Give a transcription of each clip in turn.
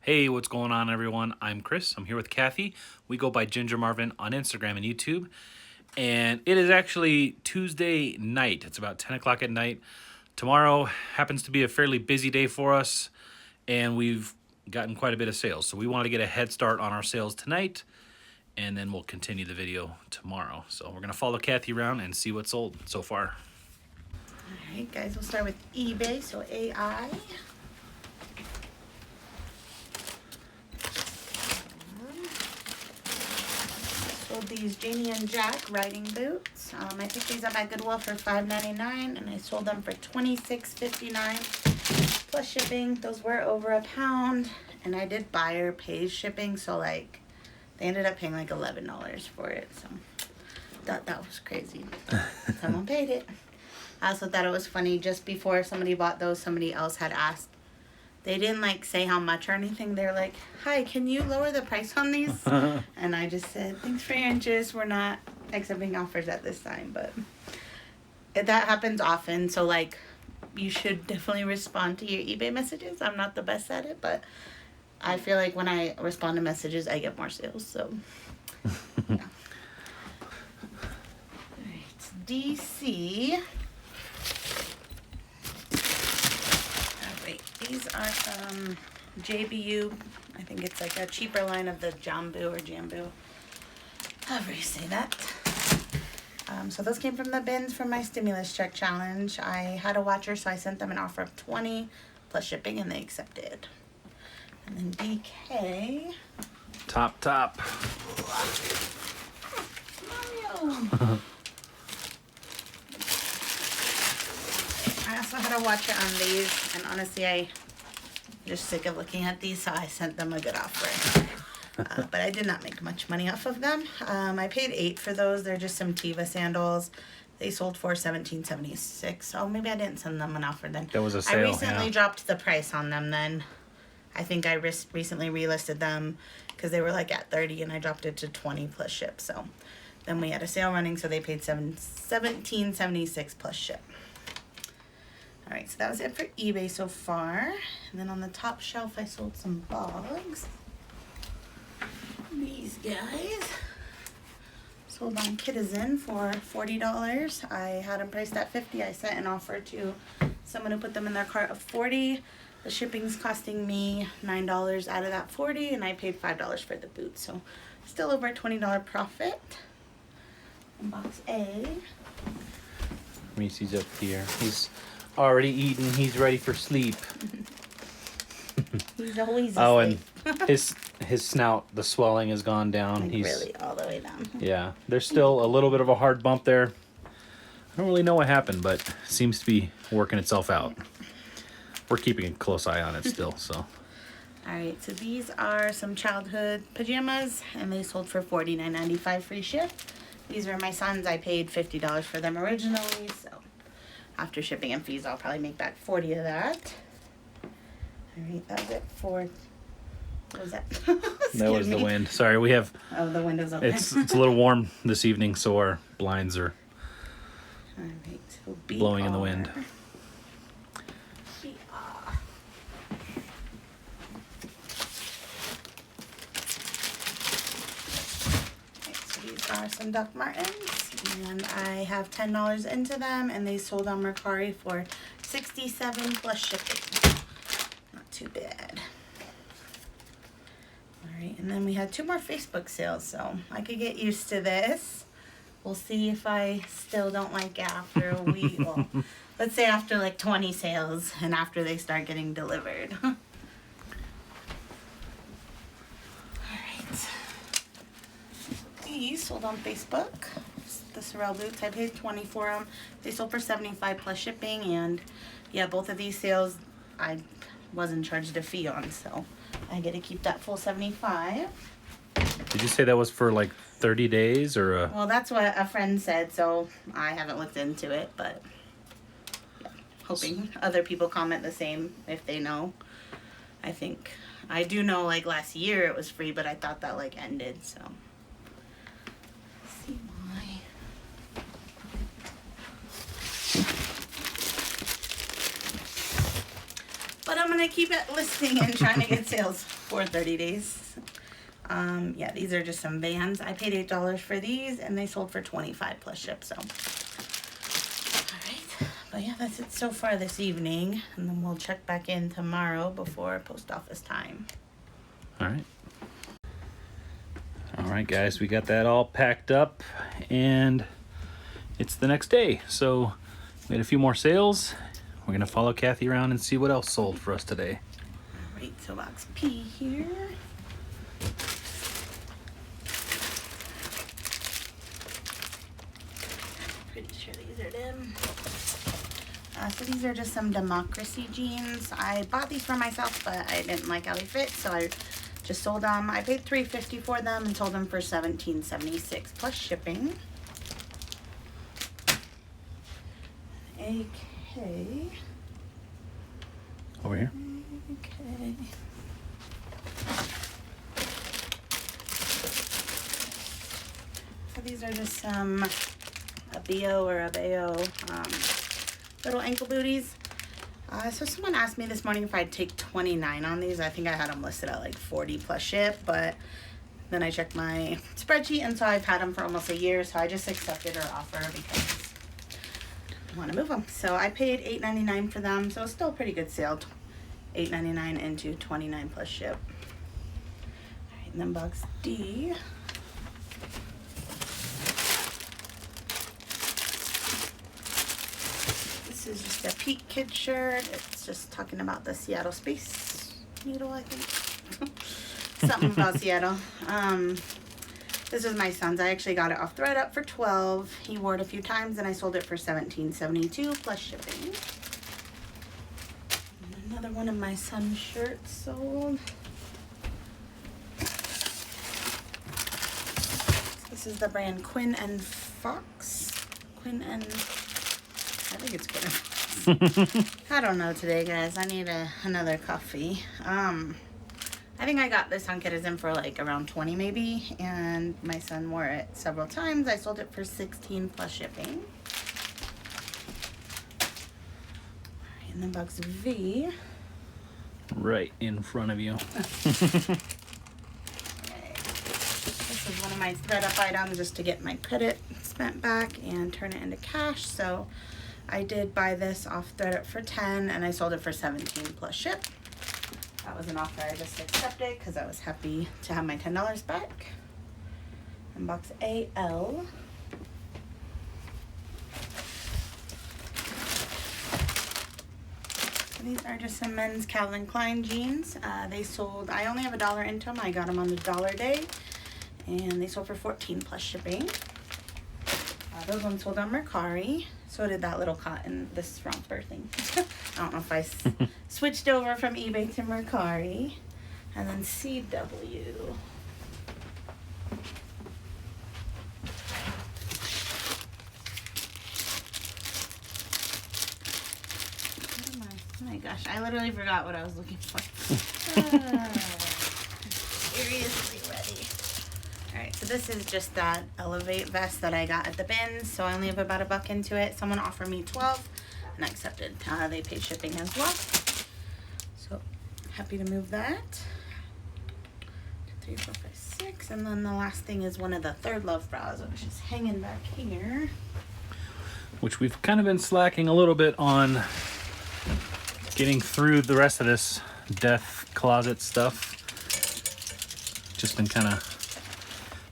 Hey, what's going on, everyone? I'm Chris. I'm here with Kathy. We go by Ginger Marvin on Instagram and YouTube. And it is actually Tuesday night. It's about 10 o'clock at night. Tomorrow happens to be a fairly busy day for us, and we've gotten quite a bit of sales. So we wanted to get a head start on our sales tonight, and then we'll continue the video tomorrow. So we're going to follow Kathy around and see what's sold so far. All right, guys, we'll start with eBay, so AI. Sold these Janie and Jack riding boots. I picked these up at Goodwill for $5.99, and I sold them for $26.59 plus shipping. Those were over a pound, and I did buyer pays shipping, so like they ended up paying like $11 for it. So that was crazy. Someone paid it. I also thought it was funny. Just before somebody bought those, somebody else had asked. They didn't like say how much or anything. They're like, "Hi, can you lower the price on these?" And I just said, "Thanks for your interest. We're not accepting offers at this time." But that happens often. So like, you should definitely respond to your eBay messages. I'm not the best at it, but I feel like when I respond to messages, I get more sales. So yeah. All right, DC. These are some JBU. I think it's like a cheaper line of the Jambu or Jambu. However you say that. So those came from the bins from my stimulus check challenge. I had a watcher, so I sent them an offer of $20 plus shipping, and they accepted. And then DK. Top. Mario. I also had a watcher on these, and honestly, I'm just sick of looking at these, so I sent them a good offer. But I did not make much money off of them. I paid $8 for those. They're just some Tiva sandals. They sold for $17.76. So maybe I didn't send them an offer then. That was a sale. I recently dropped the price on them then. I think I recently relisted them because they were like at $30, and I dropped it to $20 plus ship. So then we had a sale running, so they paid $17.76 plus ship. All right, so that was it for eBay so far. And then on the top shelf, I sold some bogs. These guys. Sold on Kitizen for $40. I had them priced at $50. I sent an offer to someone who put them in their cart of $40. The shipping's costing me $9 out of that $40, and I paid $5 for the boot. So still over a $20 profit. And box A. Reese's up here. He's already eaten. He's ready for sleep. He's always asleep. Oh, and his snout, the swelling has gone down. Like He's really all the way down. Yeah, there's still a little bit of a hard bump there. I don't really know what happened, but it seems to be working itself out. We're keeping a close eye on it still, so. All right, so these are some childhood pajamas, and they sold for $49.95 free ship. These are my son's. I paid $50 for them originally, so after shipping and fees, I'll probably make back $40 of that. All right, that was it for. What was that? That was the wind. Sorry, we have. Oh, the window's open. It's a little warm this evening, so our blinds are All right, so blowing in the wind. Are some Doc Martens, and I have $10 into them, and they sold on Mercari for $67 plus shipping. Not too bad. All right, and then we had 2 more Facebook sales, so I could get used to this. We'll see if I still don't like it after a week. Well, let's say after like 20 sales, and after they start getting delivered. These sold on Facebook. The Sorel boots, I paid $20 for them. They sold for $75 plus shipping, and yeah, both of these sales I wasn't charged a fee on, so I get to keep that full $75. Did you say that was for like 30 days or? Well, that's what a friend said, so I haven't looked into it, but yeah, hoping other people comment the same if they know. I think I do know like last year it was free, but I thought that like ended, so. But I'm going to keep it listing and trying to get sales for 30 days. Yeah, these are just some Vans. I paid $8 for these, and they sold for $25 plus ship, so. Alright, but yeah, that's it so far this evening, and then we'll check back in tomorrow before post office time. Alright. Alright guys, we got that all packed up, and it's the next day, so we had a few more sales. We're gonna follow Kathy around and see what else sold for us today. Alright, so box P here. Pretty sure these are them. So these are just some Democracy jeans. I bought these for myself, but I didn't like how they fit, so I just sold them. I paid $3.50 for them and sold them for $17.76 plus shipping. AK. Over here. Okay. So these are just some Abeo or Abeo little ankle booties. So someone asked me this morning if I'd take 29 on these. I think I had them listed at like 40 plus ship, but then I checked my spreadsheet and so I've had them for almost a year, so I just accepted her offer because I want to move them. So I paid $8.99 for them, so it's still a pretty good sale. $8.99 into 29 plus ship. All right, and then box D. This is just a Pete Kid shirt. It's just talking about the Seattle Space Needle, I think. Something about Seattle. This is my son's. I actually got it off ThreadUp for $12. He wore it a few times and I sold it for $17.72 plus shipping. And another one of my son's shirts sold. This is the brand Quinn and Fox. Quinn and... I think it's Quinn and Fox. I don't know today, guys. I need another coffee. I think I got this on Kitizen for like around 20 maybe, and my son wore it several times. I sold it for 16 plus shipping. Alright, and then box V. Right in front of you. Okay. This is one of my ThreadUp items just to get my credit spent back and turn it into cash. So I did buy this off ThreadUp for 10 and I sold it for 17 plus ship. That was an offer I just accepted because I was happy to have my $10 back. And box AL. So these are just some men's Calvin Klein jeans. They sold, I only have $1 into them. I got them on the dollar day. And they sold for 14 plus shipping. Those ones sold on Mercari. So did that little cotton, this romper thing. I don't know if I switched over from eBay to Mercari. And then CW. Oh my gosh, I literally forgot what I was looking for. Seriously ready. Alright, so this is just that Elevate vest that I got at the bin. So I only have about $1 into it. Someone offered me 12 and I accepted. They paid shipping as well. So happy to move that. 2, 3, 4, 5, 6. And then the last thing is one of the Third Love bras, which is hanging back here. Which we've kind of been slacking a little bit on getting through the rest of this death closet stuff. Just been kind of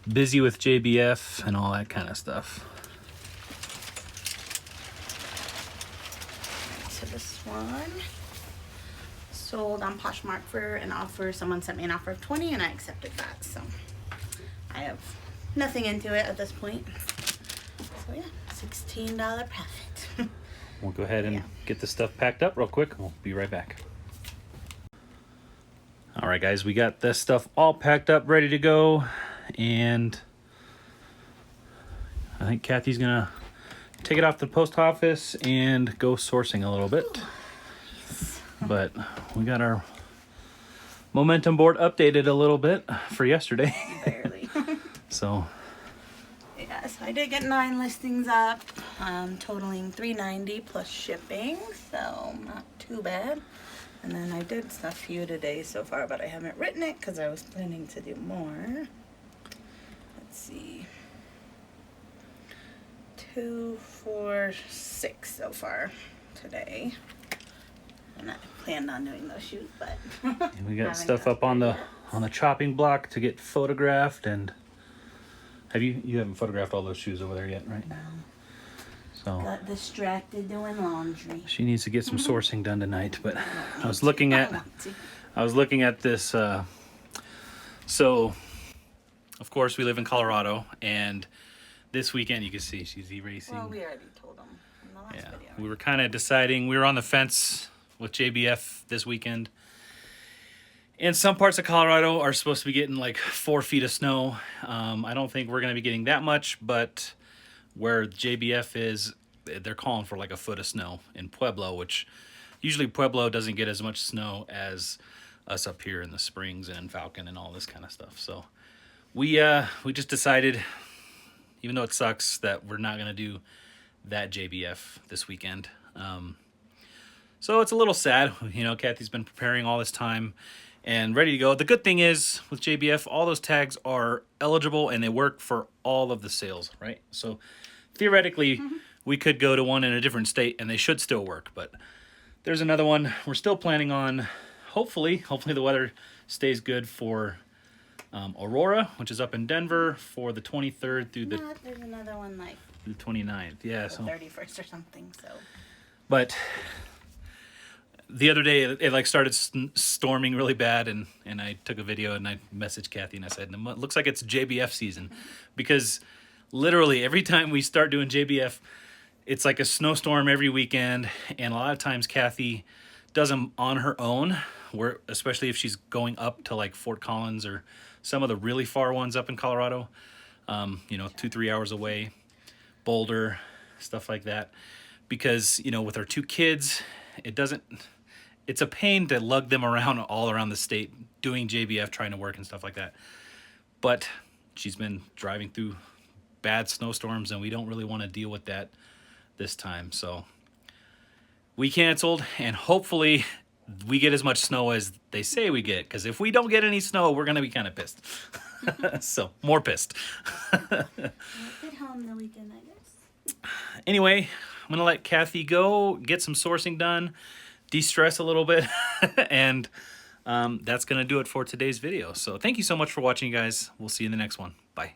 busy with JBF and all that kind of stuff. So this one sold on Poshmark for an offer. Someone sent me an offer of 20 and I accepted that. So I have nothing into it at this point. So yeah, $16 profit. We'll go ahead and get this stuff packed up real quick. We'll be right back. All right, guys, we got this stuff all packed up, ready to go. And I think Kathy's gonna take it off to the post office and go sourcing a little bit. But we got our momentum board updated a little bit for yesterday. Barely. So yeah, so I did get 9 listings up, totaling $390 plus shipping, so not too bad. And then I did a few today so far, but I haven't written it because I was planning to do more. Let's see. 2, 4, 6 so far today. And I planned on doing those shoots, but And we got stuff up on the chopping block to get photographed. And have you haven't photographed all those shoes over there yet, right? No. So Got distracted doing laundry. she needs to get some sourcing done tonight. But I was looking at this. So, of course, we live in Colorado, and this weekend you can see she's erasing. Well, we already told them in the last video. We were kind of deciding. We were on the fence with JBF this weekend. And some parts of Colorado are supposed to be getting like 4 feet of snow. I don't think we're going to be getting that much, but where JBF is, they're calling for like a foot of snow in Pueblo, which usually Pueblo doesn't get as much snow as us up here in the Springs and in Falcon and all this kind of stuff. So we just decided, even though it sucks, that we're not going to do that JBF this weekend. So it's a little sad. You know, Kathy's been preparing all this time and ready to go. The good thing is with JBF, all those tags are eligible and they work for all of the sales, right? So theoretically, we could go to one in a different state and they should still work. But there's another one we're still planning on. Hopefully the weather stays good for Aurora, which is up in Denver, for the 23rd through the There's another one like the 29th. Yeah, the so 31st or something. So. but the other day it like started storming really bad, and I took a video and I messaged Kathy and I said, it looks like it's JBF season, because literally every time we start doing JBF, it's like a snowstorm every weekend. And a lot of times Kathy does them on her own, where especially if she's going up to like Fort Collins or some of the really far ones up in Colorado, 2-3 hours away, Boulder, stuff like that. Because, with our 2 kids, it's a pain to lug them around all around the state doing JBF, trying to work and stuff like that. But she's been driving through bad snowstorms and we don't really want to deal with that this time. So we canceled, and hopefully we get as much snow as they say we get, because if we don't get any snow, we're going to be kind of pissed. So more pissed. Get home the weekend, I guess. Anyway, I'm going to let Kathy go, get some sourcing done, de-stress a little bit, and that's going to do it for today's video. So thank you so much for watching, guys. We'll see you in the next one. Bye.